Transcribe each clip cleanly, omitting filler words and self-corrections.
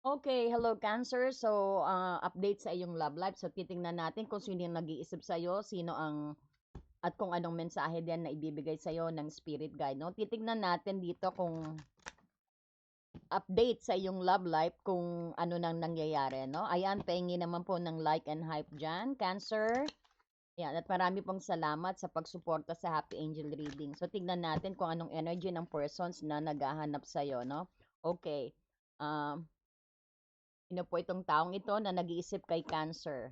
Okay, hello Cancer. So, update sa iyong love life. So, titingnan natin kung sino yung nag-iisip sa'yo, sino ang, at kung anong mensahe din na ibibigay sa'yo ng spirit guide, no? Titingnan natin dito kung update sa iyong love life, kung ano nang nangyayari, no? Ayan, pahingi naman po ng like and hype dyan, Cancer. Ayan, at marami pong salamat sa pagsuporta sa Happy Angel Reading. So, tignan natin kung anong energy ng persons na naghahanap sa'yo, no? Okay. Um, Sino po itong taong ito na nag-iisip kay Cancer?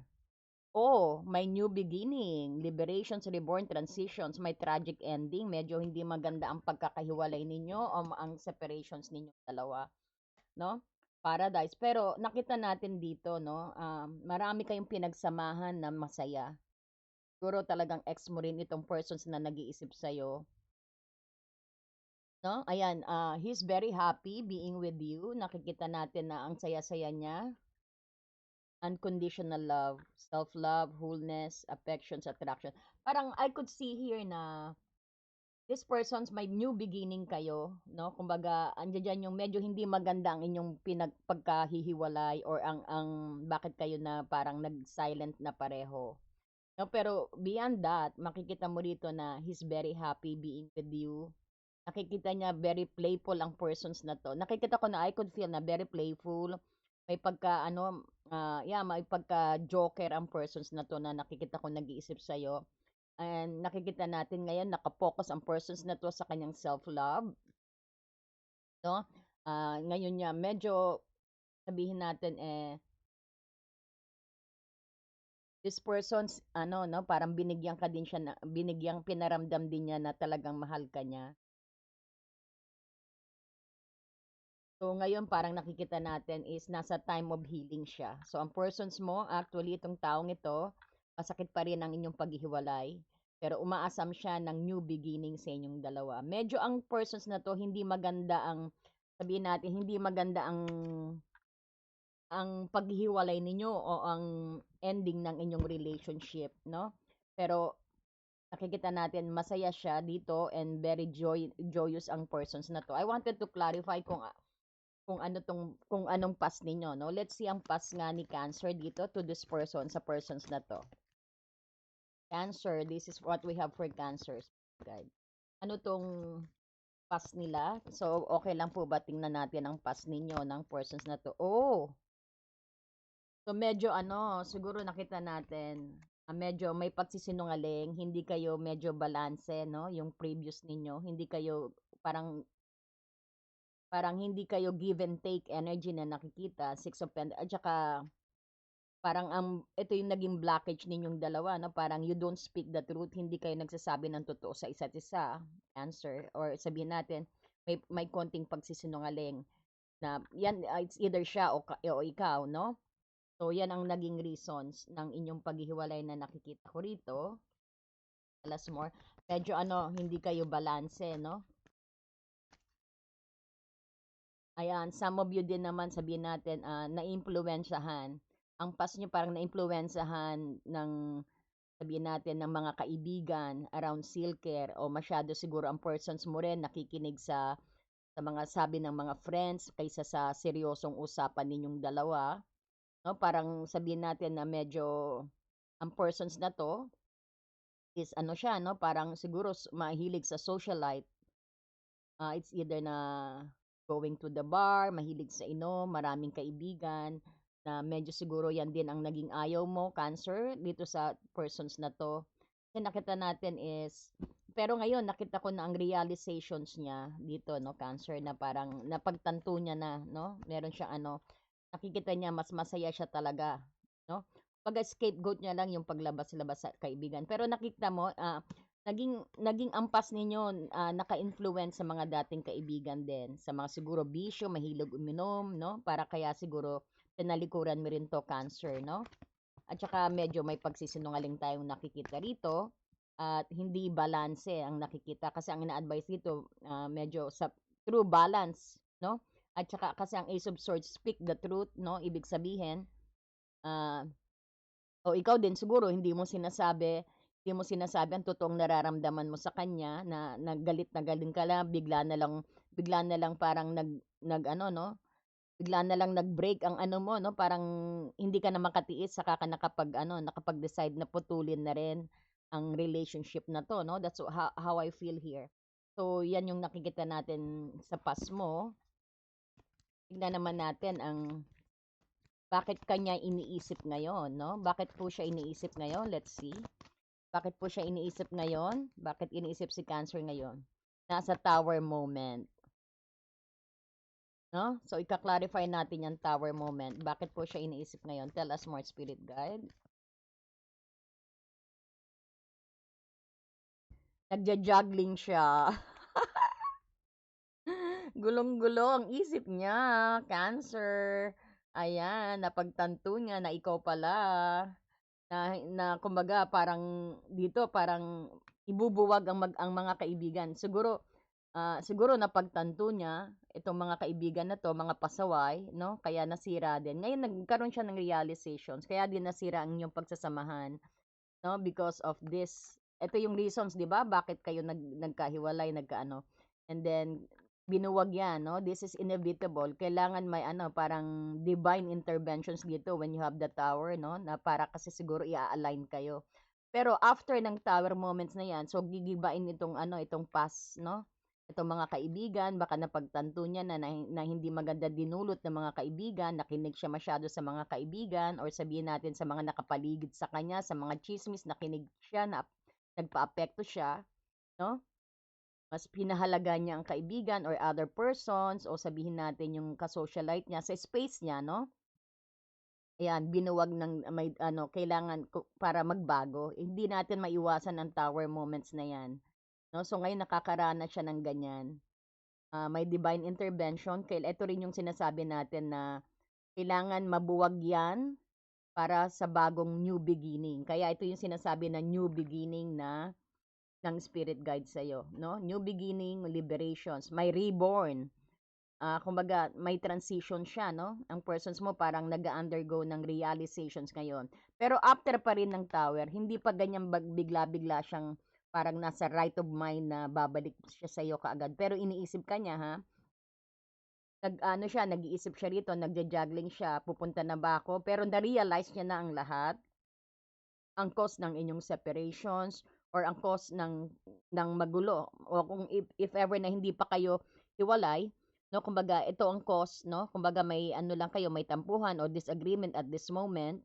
Oh, may new beginning, liberations, reborn, transitions, may tragic ending. Medyo hindi maganda ang pagkakahiwalay ninyo o ang separations ninyo dalawa, no? Paradise. Pero nakita natin dito, no? Marami kayong pinagsamahan na masaya. Siguro talagang ex mo rin itong persons na nag-iisip sa'yo. No? Ayan, he's very happy being with you. Nakikita natin na ang saya-saya niya. Unconditional love, self-love, wholeness, affections, attraction. Parang I could see here na this person's may new beginning kayo, no? Kumbaga, andiyan dyan yung medyo hindi maganda ang inyong pagkahihiwalay or ang bakit kayo na parang nag-silent na pareho. No, pero beyond that, makikita mo rito na he's very happy being with you. Nakikita niya very playful ang persons na to. Nakikita ko na I could feel na very playful. May pagka ano, yeah, may pagka joker ang persons na to na nakikita ko nag-iisip sa iyo. And nakikita natin ngayon nakapokus ang persons na to sa kanyang self-love, no? Ngayon niya medyo sabihin natin this person's ano no, parang binigyan ka din siya na binigyang pinaramdam din niya na talagang mahal ka niya. So, ngayon parang nakikita natin is nasa time of healing siya. So, ang persons mo, actually, itong taong ito, masakit pa rin ang inyong paghihiwalay. Pero umaasam siya ng new beginning sa inyong dalawa. Medyo ang persons na to, hindi maganda ang, sabihin natin, hindi maganda ang paghihiwalay ninyo o ang ending ng inyong relationship, no? Pero nakikita natin masaya siya dito and very joyous ang persons na to. I wanted to clarify kung anong past ninyo, no? Let's see ang past nga ni Cancer dito to this person, sa persons na to. Cancer, this is what we have for Cancers. Guide. Ano tong past nila? So, okay lang po ba tingnan natin ang past ninyo ng persons na to? Oh, so medyo ano, siguro nakita natin, medyo may pagsisinungaling, hindi kayo medyo balanse, no? Yung previous ninyo, hindi kayo parang parang hindi kayo give and take energy na nakikita, Six of Pentacles, at saka parang ito yung naging blockage ninyong dalawa, no? Parang you don't speak the truth, hindi kayo nagsasabi ng totoo sa isa't isa, answer, or sabihin natin, may konting pagsisinungaling na yan, it's either siya o ikaw, no? So, yan ang naging reasons ng inyong paghihiwalay na nakikita ko rito. Alas more, medyo ano, hindi kayo balanse, no? Ayan, some of you din naman sabihin natin, naimpluwensyahan. Ang past nyo parang naimpluwensyahan ng sabihin natin ng mga kaibigan around Silker o masyado siguro ang persons mo rin nakikinig sa mga sabi ng mga friends kaysa sa seryosong usapan ninyong dalawa, no? Parang sabihin natin na medyo ang persons na to is ano siya, no? Parang siguro mahilig sa socialite. It's either na going to the bar, mahilig sa inom, maraming kaibigan, na medyo siguro yan din ang naging ayaw mo, Cancer, dito sa persons na to. Kasi nakita natin is, pero ngayon nakita ko na ang realizations niya dito, no, Cancer, na parang napagtanto niya na, no, meron siyang ano, nakikita niya mas masaya siya talaga, no? Pag scapegoat niya lang yung paglabas-labas sa kaibigan. Pero nakita mo, naging ampas ninyo, naka-influence sa mga dating kaibigan din, sa mga siguro bisyo, mahilig uminom, no? Para kaya siguro tinalikuran mo rin 'to, Cancer, no? At saka medyo may pagsisinungaling tayong nakikita rito at hindi balanse ang nakikita kasi ang ina-advise dito, medyo sa true balance, no? At saka kasi ang Ace of Swords, speak the truth, no? Ibig sabihin, ah, o ikaw din siguro hindi mo sinasabi ang totoong nararamdaman mo sa kanya na galit na galing ka lang, bigla na lang parang nag ano, no? bigla na lang nag-break ang ano mo 'no, parang hindi ka na makatiis saka ka nakapag-ano, nakapag-decide na putulin na rin ang relationship na 'to 'no, that's how I feel here. So 'yan yung nakikita natin sa past mo. Tignan naman natin ang bakit kanya iniisip ngayon 'no, bakit po siya iniisip ngayon, let's see. Bakit po siya iniisip ngayon? Bakit iniisip si Cancer ngayon? Nasa tower moment. No? So, ika-clarify natin yung tower moment. Bakit po siya iniisip ngayon? Tell us more, Spirit Guide. Nagja-juggling siya. Gulong-gulo ang isip niya. Cancer. Ayan, napagtanto niya na ikaw pala. Na kumbaga parang dito parang ibubuwag ang mga kaibigan. Siguro napagtanto niya itong mga kaibigan na 'to, mga pasaway 'no, kaya nasira din. Ngayon nagkaroon siya ng realizations, kaya din nasira ang inyong pagsasamahan 'no, because of this. Ito yung reasons 'di ba, bakit kayo nagkahiwalay, nagkaano, and then binuwag 'yan 'no, this is inevitable. Kailangan may ano, parang divine interventions dito when you have the tower 'no, na para kasi siguro i-a-align kayo. Pero after ng tower moments na 'yan, so gigibain itong ano, itong past 'no, itong mga kaibigan, baka napagtanto niya na hindi maganda dinulot ng mga kaibigan, nakinig siya masyado sa mga kaibigan or sabihin natin sa mga nakapaligid sa kanya, sa mga tsismis, nakinig siya, na nagpaapekto siya 'no. Mas pinahalaga niya ang kaibigan or other persons o sabihin natin yung ka-socialite niya sa space niya 'no. Ayan, binuwag ng may ano, kailangan para magbago. Hindi natin maiwasan ang tower moments na 'yan 'no. So ngayon nakakaranas siya ng ganyan. May divine intervention. Ito rin yung sinasabi natin na kailangan mabuwag 'yan para sa bagong new beginning. Kaya ito yung sinasabi na new beginning ng spirit guide sa'yo, no? New beginning, liberations, may reborn. Kumbaga, may transition siya, no? Ang persons mo parang nag-undergo ng realizations ngayon. Pero after pa rin ng tower, hindi pa ganyan bigla-bigla siyang parang nasa right of mind na babalik siya sa'yo kaagad. Pero iniisip ka niya, ha? Nag-ano siya, nag-iisip siya rito, nagja-juggling siya, pupunta na ba ako? Pero na-realize niya na ang lahat, ang cause ng inyong separations or ang cause ng magulo o kung if ever na hindi pa kayo hiwalay, no, kumbaga ito ang cause, no, kumbaga may ano lang kayo, may tampuhan o disagreement at this moment,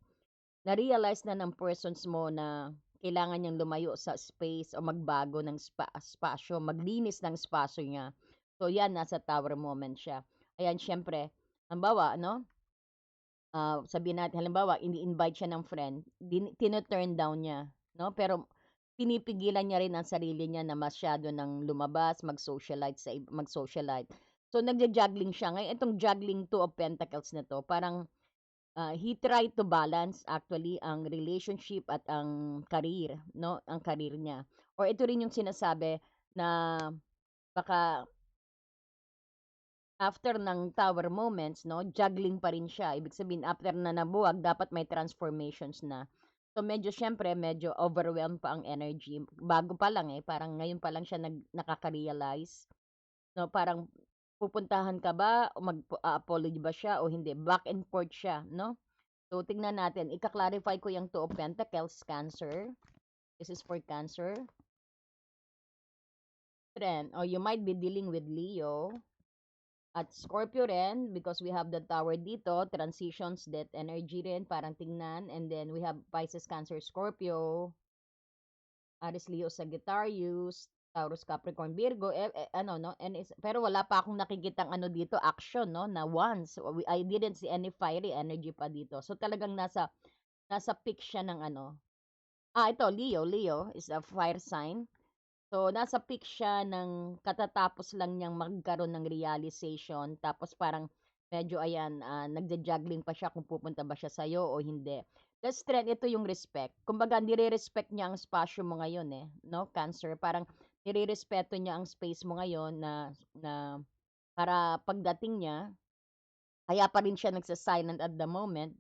na-realize na ng persons mo na kailangan niyang lumayo sa space o magbago ng spasyo, maglinis ng spasyo niya. So yan, nasa tower moment siya. Ayan, syempre, halimbawa, no, sabihin natin halimbawa ini-invite siya ng friend, tino-turn down niya, 'no? Pero pinipigilan niya rin ang sarili niya na masyado ng lumabas, mag-socialite. So nagja-juggling siya. Ngayon itong juggling two of pentacles na 'to, parang, he tried to balance actually ang relationship at ang career, 'no, ang career niya. Or ito rin yung sinasabi na baka after ng tower moments 'no, juggling pa rin siya. Ibig sabihin after na nabuwag dapat may transformations na. So medyo siyempre medyo overwhelmed pa ang energy. Bago pa lang, eh, parang ngayon pa lang siya nakaka-realize 'no, parang pupuntahan ka ba o apology ba siya o hindi, back and forth siya 'no. So tingnan natin, ika-clarify ko yung Two of Pentacles, Cancer. This is for Cancer. Friend, or you might be dealing with Leo. At Scorpio rin, because we have the tower dito, transitions, death energy rin, parang tingnan. And then we have Pisces, Cancer, Scorpio, Aries, Leo, Sagittarius, Taurus, Capricorn, Virgo, ano, no? Pero wala pa akong nakikitang ano dito, action, no? Na once, I didn't see any fiery energy pa dito. So talagang nasa peak siya ng ano. Ito, Leo is a fire sign. So, nasa peak siya ng katatapos lang niyang magkaroon ng realization. Tapos parang medyo ayan, nagja-juggling pa siya kung pupunta ba siya sa'yo o hindi. The strength, ito yung respect. Kumbaga, nire-respect niya ang spasyo mo ngayon eh. No, Cancer? Parang nire-respeto niya ang space mo ngayon na para pagdating niya, kaya pa rin siya nagsa-silent at the moment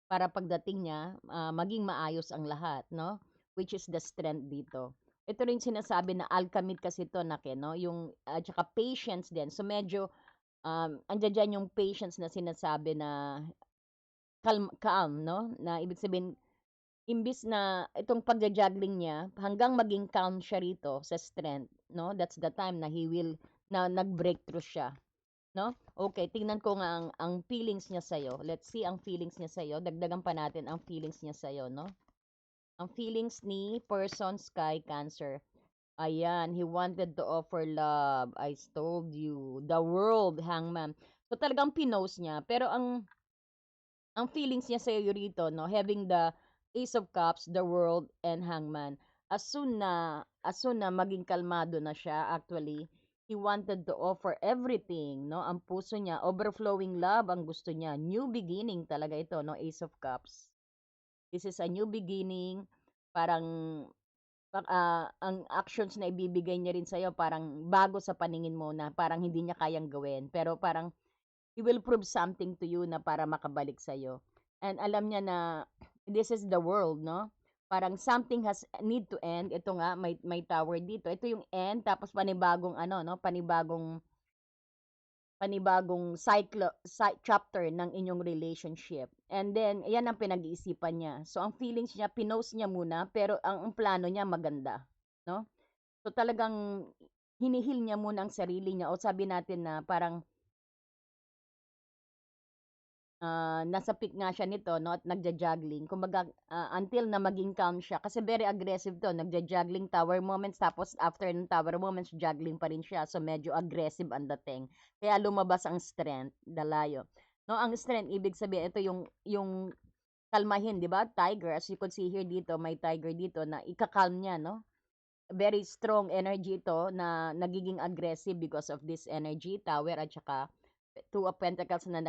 para pagdating niya, maging maayos ang lahat, no? Which is the strength dito. Ito rin sinasabi na alchemy kasi ito na no? Yung, tsaka patience din. So, medyo Andiya diyan yung patience na sinasabi na calm, 'no, na ibig sabihin imbis na itong pagja-juggling niya hanggang maging calm siya rito sa strength, 'no, that's the time na he will na nag-breakthrough siya, 'no? Okay, tingnan ko nga ang feelings niya sa'yo. Let's see ang feelings niya sa'yo, dagdagan pa natin ang feelings niya sa'yo, 'no? Ang feelings ni person Sky Cancer. Ayan, he wanted to offer love. I told you. The world, hangman. So talagang pinost niya. Pero ang feelings niya sa iyo rito, no, having the Ace of Cups, the world, and hangman. As soon na maging kalmado na siya, actually, he wanted to offer everything, no? Ang puso niya, overflowing love ang gusto niya. New beginning talaga ito, no? Ace of Cups. This is a new beginning. Parang ang actions na ibibigay niya rin sa'yo parang bago sa paningin mo na parang hindi niya kayang gawin. Pero parang he will prove something to you na para makabalik sa'yo. And alam niya na this is the world, no? Parang something has need to end. Ito nga, may tower dito. Ito yung end, tapos panibagong ano, no? Panibagong chapter ng inyong relationship. And then, yan ang pinag-iisipan niya. So, ang feelings niya, pinost niya muna, pero ang plano niya maganda. No? So, talagang hinihil niya muna ang sarili niya. O sabi natin na parang nasa peak nga siya nito, no, at nagja-juggling. Kumbaga, until na maging calm siya. Kasi very aggressive to. Nagja-juggling tower moments, tapos after ng tower moments, juggling pa rin siya. So, medyo aggressive ang dating. Kaya lumabas ang strength, dalayo. No, ang strength, ibig sabihin, ito yung kalmahin, di ba? Tiger, as you could see here dito, may tiger dito na ikakalm niya, no? Very strong energy ito na nagiging aggressive because of this energy, tower at saka two of pentacles na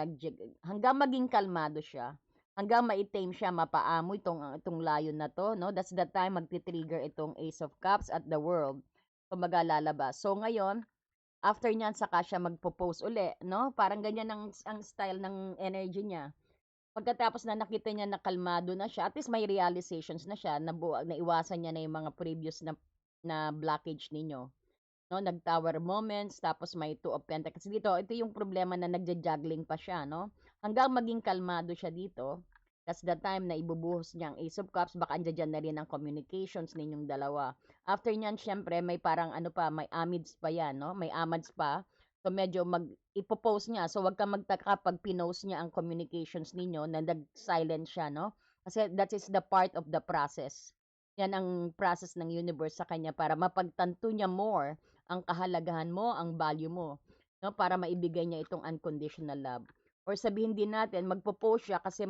hanggang maging kalmado siya, hanggang ma-tame siya, mapaamoy itong layon na to, no? That's the time magti-trigger itong Ace of Cups at the world. Kumbaga lalabas. So ngayon, after niyan saka siya magpo-pose uli, no? Parang ganyan ang style ng energy niya. Pagkatapos na nakita niya na kalmado na siya, at least may realizations na siya, na iwasan niya na yung mga previous na blockage ninyo. No, nag-tower moments, tapos may two of pentacles dito. Ito yung problema na nagja-juggling pa siya, no? Hanggang maging kalmado siya dito. That's the time na ibubuhos niya ang Ace of Cups, baka andyan na rin ang communications ninyong dalawa. After niyan, syempre, may parang ano pa, may amids pa yan, no? May amads pa. So, medyo ipopost niya. So, wag kang magtaka pag pinost niya ang communications ninyo na nag-silent siya, no? Kasi that is the part of the process. Yan ang process ng universe sa kanya para mapagtanto niya more ang kahalagahan mo, ang value mo, no? Para maibigay niya itong unconditional love. Or sabihin din natin, magpo-post siya kasi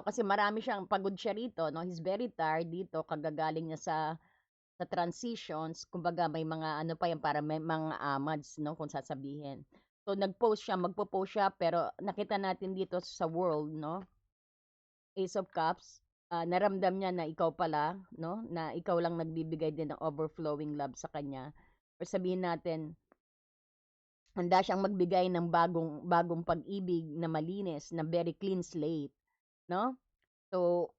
kasi marami siyang pagod siya rito, no? He's very tired dito, kagagaling niya sa transitions, kumbaga may mga ano pa yan, para may mga amads, no, kung sasabihin. So magpo-post siya, pero nakita natin dito sa world, no, Ace of Cups, naramdam niya na ikaw pala, no, na ikaw lang nagbibigay din ng overflowing love sa kanya. Or sabihin natin, handa siyang magbigay ng bagong pag-ibig na malinis, na very clean slate, no? So,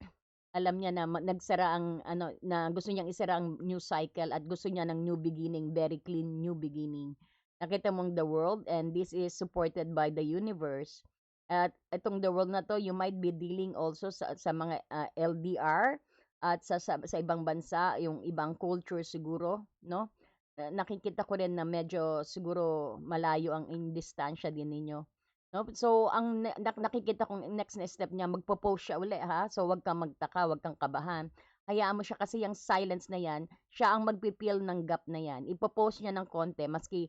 alam niya na nagsara ang ano, na gusto niyang isara ang new cycle at gusto niya ng new beginning, very clean new beginning. Nakita mong the world, and this is supported by the universe. At itong the world na to, you might be dealing also sa mga LDR at sa ibang bansa, yung ibang culture siguro, no? Nakikita ko rin na medyo siguro malayo ang distansya din ninyo. No? So, ang nakikita kong next na step niya, magpo-post siya uli, ha? So, wag kang magtaka, wag kang kabahan. Hayaan mo siya, kasi yung silence na yan, siya ang magpipil ng gap na yan. Ipo-post niya ng konti, maski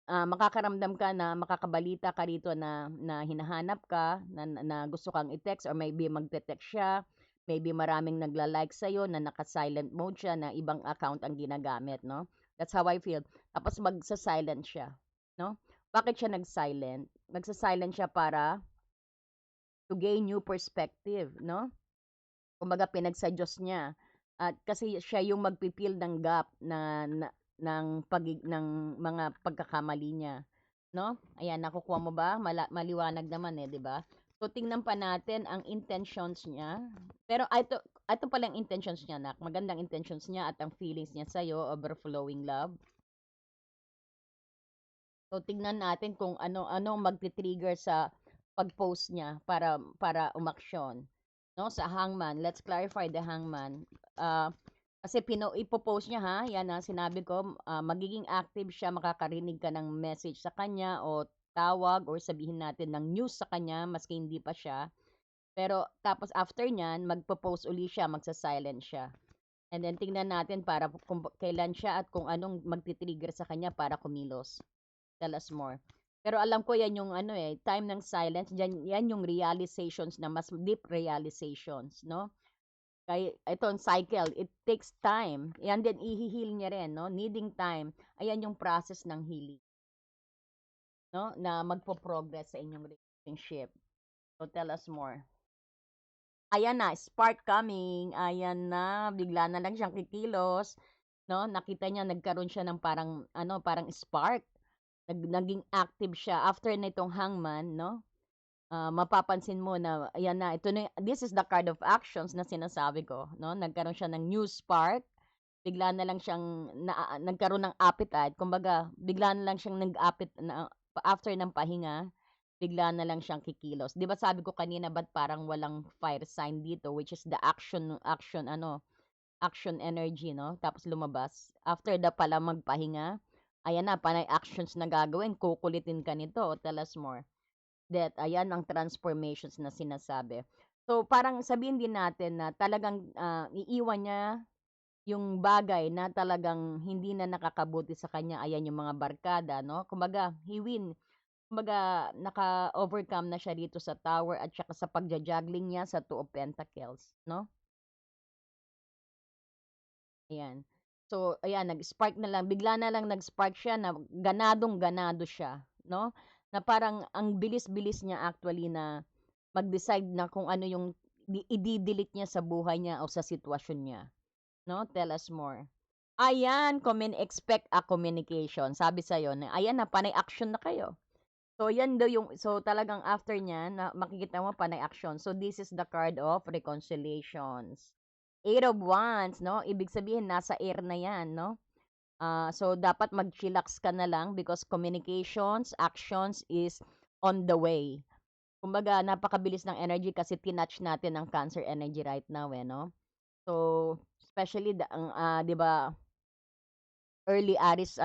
makakaramdam ka na makakabalita ka rito na hinahanap ka, na gusto kang i-text, or maybe magte-text siya, maybe maraming nagla-like sa'yo na naka-silent mode siya, na ibang account ang ginagamit, no? That's how I feel. Tapos magsa-silent siya, no? Bakit siya nag-silent? Nagsa-silent siya para to gain new perspective, no? Kumbaga pinagsa-Diyos niya. At kasi siya yung magpipil ng gap ng mga pagkakamali niya, no? Ayan, nakukuha mo ba? Maliwanag naman, 'di ba? So tingnan pa natin ang intentions niya. Pero ito pala ang intentions niya, nak. Magandang intentions niya at ang feelings niya sa overflowing love. So, tignan natin kung ano ang magti-trigger sa pag-post niya para umaksyon, 'no? Sa hangman, let's clarify the hangman. Kasi ipo-post niya ha, 'yan ang sinabi ko, magiging active siya, makakarinig ka ng message sa kanya o tawag or sabihin natin ng news sa kanya maski hindi pa siya. Pero tapos after niyan, magpo-post uli siya, magsa-silent siya. And then tingnan natin para kung kailan siya at kung anong magti-trigger sa kanya para kumilos. Tell us more. Pero alam ko yan yung time ng silence, yan yung realizations na mas deep realizations, no? Kaya itong cycle, it takes time. Yan din i-heal niya rin, no? Needing time. Ayan yung process ng healing, no? Na magpo-progress sa inyong relationship. So tell us more. Ayan na, spark coming. Ayan na, bigla na lang siyang kikilos, no? Nakita niya nagkaroon siya ng parang spark. Naging active siya after nitong hangman, no? Mapapansin mo na ayan na, this is the card of actions na sinasabi ko, no? Nagkaroon siya ng new spark, bigla na lang siyang nagkaroon ng appetite, kumbaga bigla na lang siyang after ng pahinga, bigla na lang siyang kikilos. 'Di ba sabi ko kanina ba't parang walang fire sign dito, which is the action energy, no? Tapos lumabas. After pala magpahinga, ayan na, panay actions na gagawin, kukulitin ka nito. Tell us more. That, ayan ang transformations na sinasabi. So, parang sabihin din natin na talagang iiwan niya yung bagay na talagang hindi na nakakabuti sa kanya. Ayan yung mga barkada, no? Kumbaga, he win. Kumbaga, naka-overcome na siya dito sa tower at saka sa pagja-juggling niya sa Two of Pentacles, no? Ayan. So, ayan, nag-spark na lang, bigla na lang nag-spark siya na ganadong-ganado siya, no? Na parang ang bilis-bilis niya actually na mag-decide na kung ano yung i-delete niya sa buhay niya o sa sitwasyon niya, no? Tell us more. Ayan, expect a communication. Sabi sa'yo, na, ayan na, panay action na kayo. So, yan daw so talagang after niya, na makikita mo panay action. So, this is the card of reconciliations. Eight of Wands, no? Ibig sabihin, nasa air na yan, no? So, dapat mag-chillax ka na lang because communications, actions is on the way. Kumbaga, napakabilis ng energy kasi tinatch natin ang Cancer energy right now, no? So, especially, 'di ba, early Aries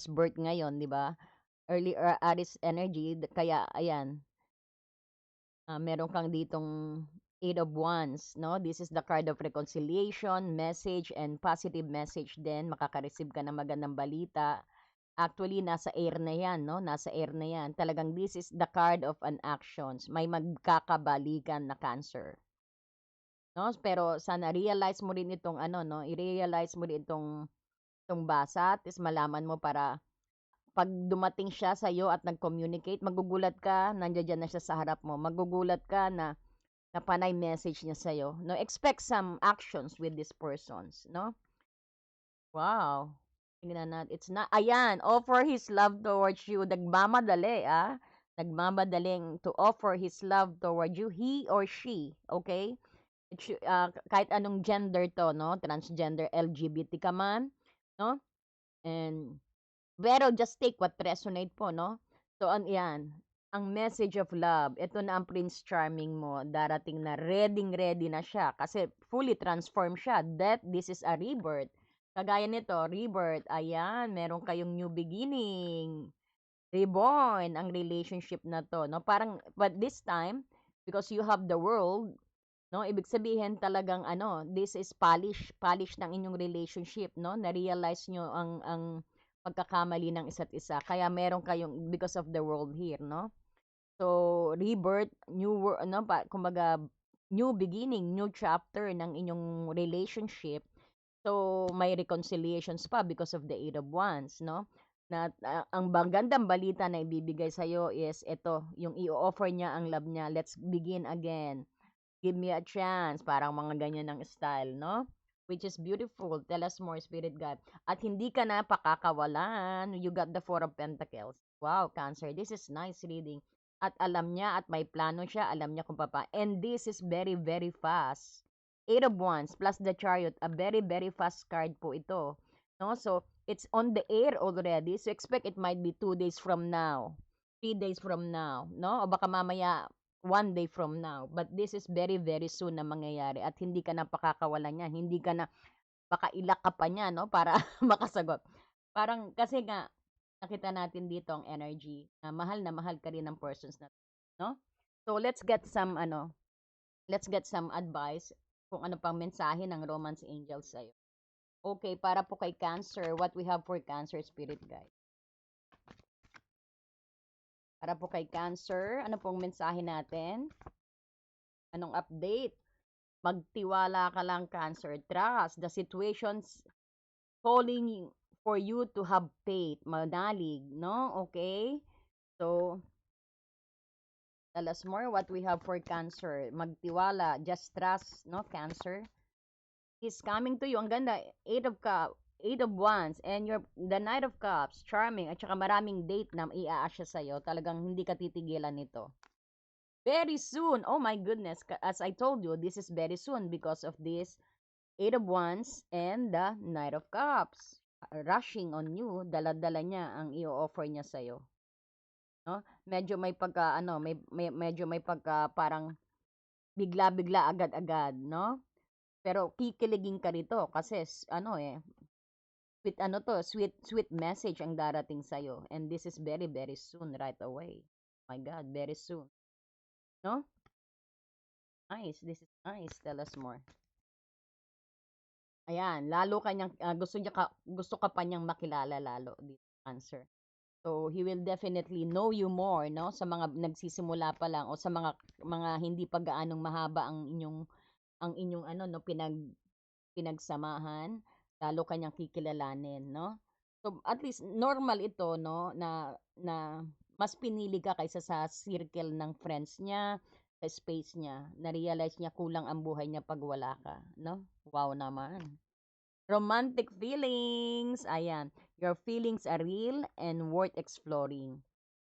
birth ngayon, 'di ba? Early Aries energy, kaya, ayan, meron kang ditong Eight of Wands, no? This is the card of reconciliation, message, and positive message din. Makaka-receive ka ng magandang balita. Actually, nasa air na yan, no? Nasa air na yan. Talagang this is the card of an actions. May magkakabalikan na Cancer. No? Pero sana realize mo rin itong no? I-realize mo rin itong basa. At malaman mo para pag dumating siya sa iyo at nag-communicate, magugulat ka, nandiyan na siya sa harap mo. Magugulat ka na panay message niya sa iyo. No, expect some actions with these persons, no? Wow. Tingnan natin. It's not, ayan, offer his love towards you. Nagmamadali, ah. Nagmamadaling to offer his love towards you, he or she, okay? Kahit anong gender to, no? Transgender, LGBT ka man, no? And pero just take what resonate po, no? So, yan, ang message of love, ito na ang Prince Charming mo, darating na ready na siya kasi fully transformed siya. This is a rebirth. Kagaya nito, rebirth, ayan, meron kayong new beginning. Reborn ang relationship na to, no? Parang, but this time, because you have the world, no? Ibig sabihin talagang this is polish ng inyong relationship, no? Na-realize nyo ang pagkakamali ng isa't isa. Kaya meron kayong because of the world here, no? So, rebirth, new world, no? Kumbaga, new beginning, new chapter ng inyong relationship. So, may reconciliations pa because of the Eight of Wands, no? Na ang magandang balita na ibibigay sa iyo is ito, yung i-offer niya ang love niya. Let's begin again. Give me a chance. Parang mga ganyan ng style, no? Which is beautiful. Tell us more, Spirit God. At hindi ka na pakakawalan. You got the Four of Pentacles. Wow, Cancer. This is nice reading. At alam niya at may plano siya. Alam niya kung papa. And this is very, very fast. Eight of Wands plus the Chariot. A very, very fast card po ito. No? So, it's on the air already. So expect it might be 2 days from now, 3 days from now, no? O baka mamaya 1 day from now. But this is very, very soon na mangyayari at hindi ka na pakakawalan niyan. Hindi ka na, baka ilak ka pa niya, no? Para makasagot. Parang, kasi nga, nakita natin dito ang energy na mahal ka rin ng persons na, no? So, let's get some advice kung ano pang mensahe ng Romance Angels sa'yo. Okay, para po kay Cancer, what we have for Cancer Spirit Guide. Para po kay Cancer, ano pong mensahe natin? Anong update? Magtiwala ka lang, Cancer. Trust. The situation's calling for you to have faith. Manalig, no? Okay? So, tell us more what we have for Cancer. Magtiwala. Just trust, no, Cancer? He's coming to you. Ang ganda. Eight of Wands, and the Knight of Cups, charming, at saka maraming date na i-a-asya sa'yo. Talagang hindi ka titigilan nito. Very soon. Oh my goodness. As I told you, this is very soon because of this Eight of Wands and the Knight of Cups. Rushing on you, dala-dala niya ang i-offer niya sa'yo. No? Medyo may pagka, medyo may pagka parang bigla-bigla agad-agad, no? Pero kikiligin ka rito kasi sweet message ang darating sa'yo. And this is very, very soon, right away. My God, very soon. No? Nice. This is nice. Tell us more. Ayan, lalo kanyang, gusto ka pa niyang makilala lalo, dito, Cancer. So, he will definitely know you more, no? Sa mga nagsisimula pa lang o sa mga hindi pa gaanong mahaba ang inyong pinagsamahan, lalo kanyang kikilalanin, no? So, at least normal ito, no, na mas pinili ka kaysa sa circle ng friends niya, sa space niya. Na-realize niya kulang ang buhay niya pag wala ka, no? Wow naman. Romantic feelings. Ayan. Your feelings are real and worth exploring.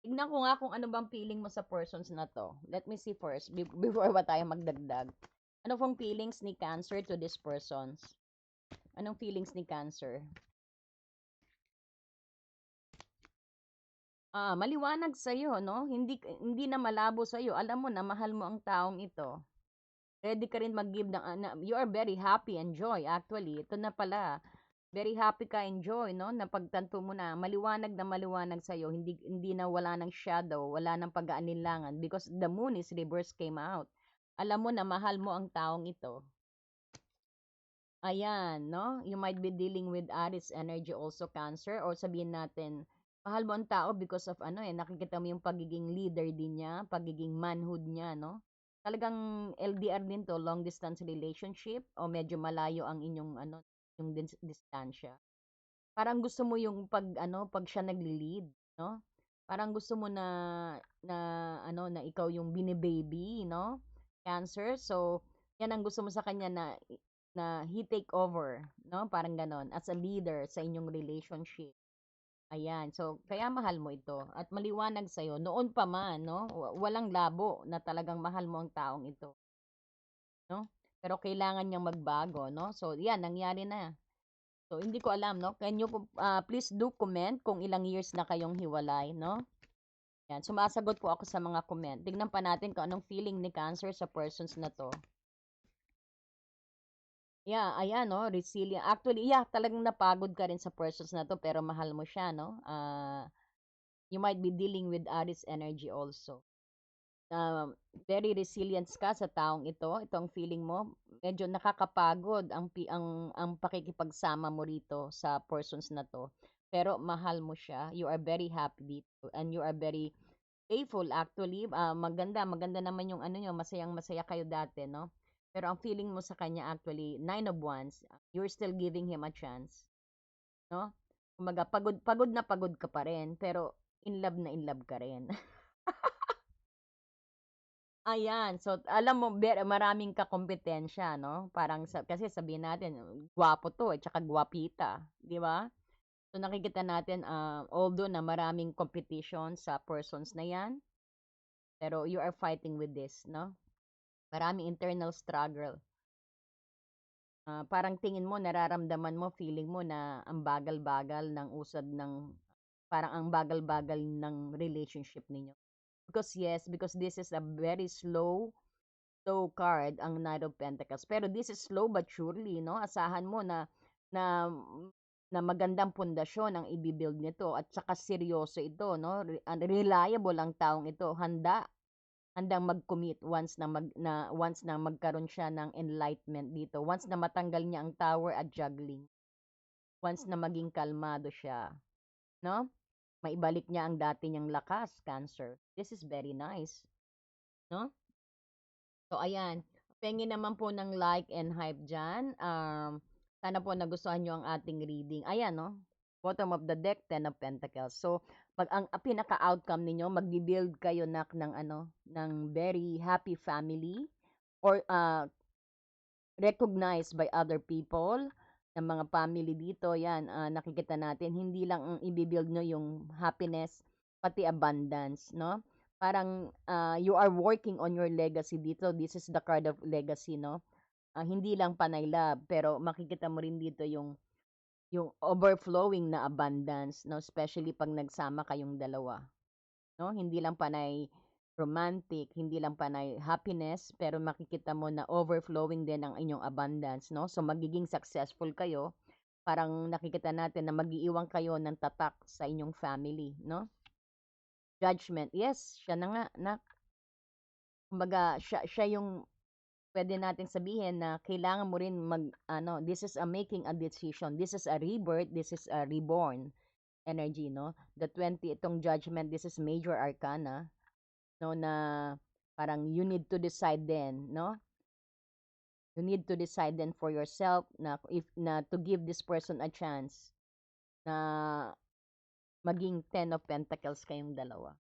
Tignan ko nga kung ano bang feeling mo sa persons na to. Let me see first, before ba tayo magdagdag. Ano pong feelings ni Cancer to these persons? Anong feelings ni Cancer? Maliwanag sa'yo, no? Hindi na malabo sa'yo. Alam mo na mahal mo ang taong ito. Ready ka rin mag-give you are very happy and joy. Actually, ito na pala. Very happy ka and joy, no? Napagtanto mo na maliwanag sa'yo. Hindi na wala ng shadow, wala ng pag-aalinlangan because the moon is reverse came out. Alam mo na mahal mo ang taong ito. Ayan, no? You might be dealing with Aries energy also, Cancer, or sabihin natin, mahal mo ang tao because of nakikita mo yung pagiging leader din niya, pagiging manhood niya, no? Talagang LDR din to, long distance relationship, o medyo malayo ang inyong yung distansya. Parang gusto mo yung pag siya nagli-lead, no? Parang gusto mo na ikaw yung bini-baby, no? Cancer. So, yan ang gusto mo sa kanya na he take over, no? Parang ganon, as a leader sa inyong relationship. Ayan. So, kaya mahal mo ito. At maliwanag sa'yo, noon pa man, no? Walang labo na talagang mahal mo ang taong ito, no? Pero kailangan niyang magbago, no? So, yan, nangyari na. So, hindi ko alam, no? Can you, please do comment kung ilang years na kayong hiwalay, no? Yan, sumasagot po ako sa mga comment. Tignan pa natin kung anong feeling ni Cancer sa persons na to. Yeah, ayan, no? Resilient. Actually, yeah, talagang napagod ka rin sa persons na to, pero mahal mo siya, no? You might be dealing with Aries energy also. Very resilient ka sa taong ito. Itong feeling mo, medyo nakakapagod ang pakikipagsama mo rito sa persons na to. Pero mahal mo siya. You are very happy dito and you are very playful actually. Maganda naman yung masayang-masaya kayo dati, no? Pero ang feeling mo sa kanya actually, 9 of Wands, you're still giving him a chance, no? Kumaga, pagod ka pa rin, pero na in love ka rin. Ayan, so alam mo maraming kakompetensya, no? Parang kasi sabihin natin, gwapo to at saka gwapita, di ba? So nakikita natin although na maraming competition sa persons na 'yan, pero you are fighting with this, no? Maraming internal struggle. Parang tingin mo, nararamdaman mo, feeling mo na ang bagal-bagal ng usad ng parang ang bagal-bagal ng relationship ninyo. Because yes, because this is a very slow card, ang Knight of Pentacles. Pero this is slow but surely, no? Asahan mo na na magandang pundasyon ang ibibuild nito at saka seryoso ito, no? Reliable ang taong ito, handang mag-commit once na magkaroon siya ng enlightenment dito, once na matanggal niya ang tower at juggling, once na maging kalmado siya, no? Maibalik niya ang dati niyang lakas, Cancer. This is very nice, no? So, ayan. Pengi naman po ng like and hype dyan. Sana po nagustuhan nyo ang ating reading. Ayan, no? Bottom of the deck, Ten of Pentacles. So, pag ang pinaka-outcome ninyo, magbi-build kayo ng ano, ng very happy family or recognized by other people, ng mga family dito. Yan, nakikita natin, hindi lang ang i-build nyo yung happiness, pati abundance, no? Parang you are working on your legacy dito. This is the card of legacy, no? Hindi lang panay love, pero makikita mo rin dito yung overflowing na abundance, no? Especially pag nagsama kayong dalawa, no? Hindi lang panay romantic, hindi lang panay happiness, pero makikita mo na overflowing din ang inyong abundance, no? So magiging successful kayo. Parang nakikita natin na mag-iiwan kayo ng tatak sa inyong family, no? Judgment. Yes, siya na nga, kumbaga, siya yung pwede natin sabihin na kailangan mo rin this is a making a decision. This is a rebirth, this is a reborn energy, no? The 20, itong judgment, this is major arcana, no, na parang you need to decide then, no? You need to decide then for yourself na if na to give this person a chance na maging Ten of Pentacles kayong dalawa.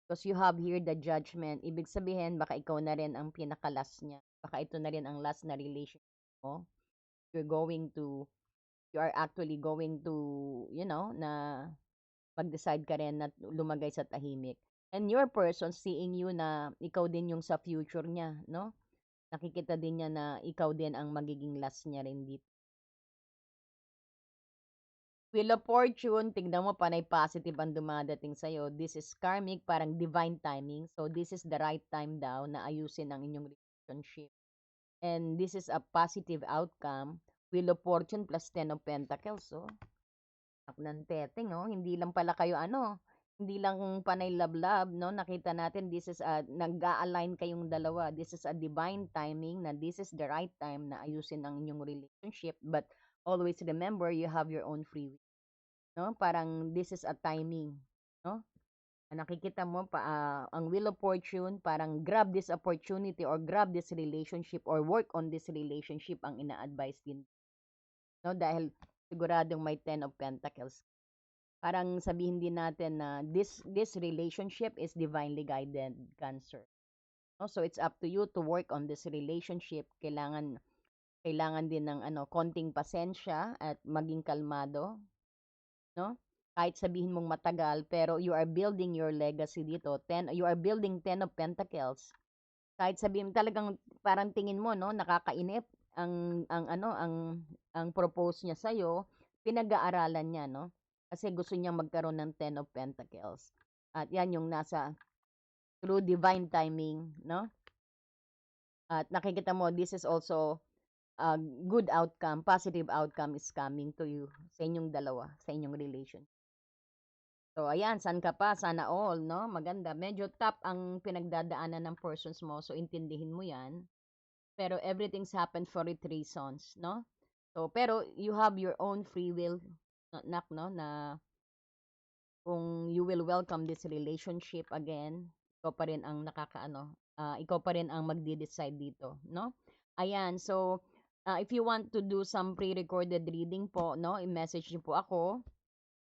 Because you have here the judgment. Ibig sabihin, baka ikaw na rin ang pinaka-last niya. Baka ito na rin ang last na relationship mo. You are actually going to, na mag-decide ka rin na lumagay sa tahimik. And your person seeing you na ikaw din yung sa future niya, no? Nakikita din niya na ikaw din ang magiging last niya rin dito. Wheel of Fortune, tignan mo, panay positive ang dumadating sa'yo. This is karmic, parang divine timing. So, this is the right time daw na ayusin ang inyong relationship. And this is a positive outcome. Wheel of Fortune plus Ten of Pentacles, oh. Ng teteng, oh. Hindi lang pala kayo, hindi lang panay love-love, no? Nakita natin, this is nag-a-align kayong dalawa. This is a divine timing na this is the right time na ayusin ang inyong relationship. But always remember, you have your own free will. No? Parang this is a timing, no? Nakikita mo pa ang Wheel of Fortune, parang grab this opportunity or grab this relationship or work on this relationship ang ina-advise din. No? Dahil siguradong may Ten of Pentacles. Parang sabihin din natin na this relationship is divinely guided, Cancer. No? So it's up to you to work on this relationship. Kailangan din ng konting pasensya at maging kalmado, no? Kahit sabihin mong matagal, pero you are building your legacy dito. You are building Ten of Pentacles. Kahit sabihin talagang parang tingin mo, no, nakakainip ang propose niya sa iyo, pinag-aaralan niya, no? Kasi gusto niya magkaroon ng Ten of Pentacles. At yan yung nasa through divine timing, no? At nakikita mo, this is also a good outcome, positive outcome is coming to you sa inyong dalawa, sa inyong relation. So, ayan, saan ka pa? Sana all, no? Maganda. Medyo top ang pinagdadaanan ng persons mo, so intindihin mo yan. Pero everything's happened for its reasons, no? So, pero you have your own free will, no? Na kung you will welcome this relationship again, ikaw pa rin ang ikaw pa rin ang magde-decide dito, no? Ayan, so, if you want to do some pre-recorded reading po, no? I-message niyo po ako.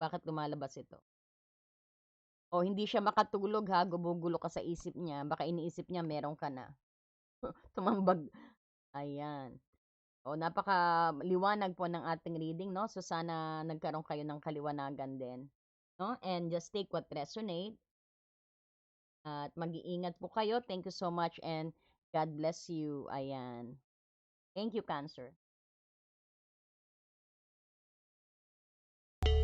Bakit lumalabas ito? O hindi siya makatulog ha, gumugulo ka sa isip niya, baka iniisip niya meron ka na. Tumambag. Ayan. O napakaliwanag po ng ating reading, no? So sana nagkaroon kayo ng kaliwanagan din, no? And just take what resonate. At mag-iingat po kayo. Thank you so much and God bless you. Ayan. Thank you, Cancer.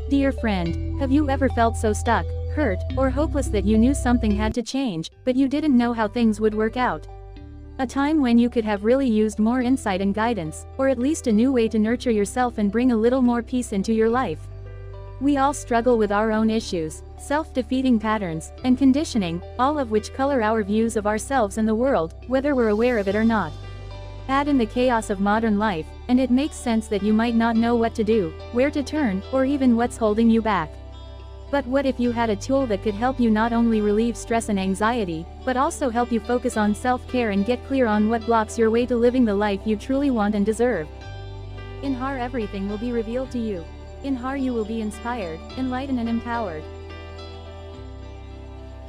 Dear friend, have you ever felt so stuck, hurt, or hopeless that you knew something had to change, but you didn't know how things would work out? A time when you could have really used more insight and guidance, or at least a new way to nurture yourself and bring a little more peace into your life. We all struggle with our own issues, self-defeating patterns, and conditioning, all of which color our views of ourselves and the world, whether we're aware of it or not. Add in the chaos of modern life, and it makes sense that you might not know what to do, where to turn, or even what's holding you back. But what if you had a tool that could help you not only relieve stress and anxiety, but also help you focus on self-care and get clear on what blocks your way to living the life you truly want and deserve? In HAR, everything will be revealed to you. In HAR, you will be inspired, enlightened and empowered.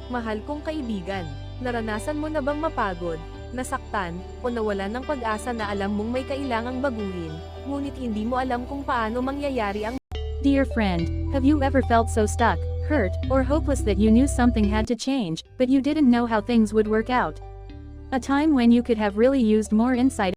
Mahal kong kaibigan, naranasan mo na bang mapagod, nasaktan, o nawalan ng pag-asa na alam mong may kailangang baguhin, ngunit hindi mo alam kung paano mangyayari ang... Dear friend, have you ever felt so stuck, hurt, or hopeless that you knew something had to change, but you didn't know how things would work out? A time when you could have really used more insight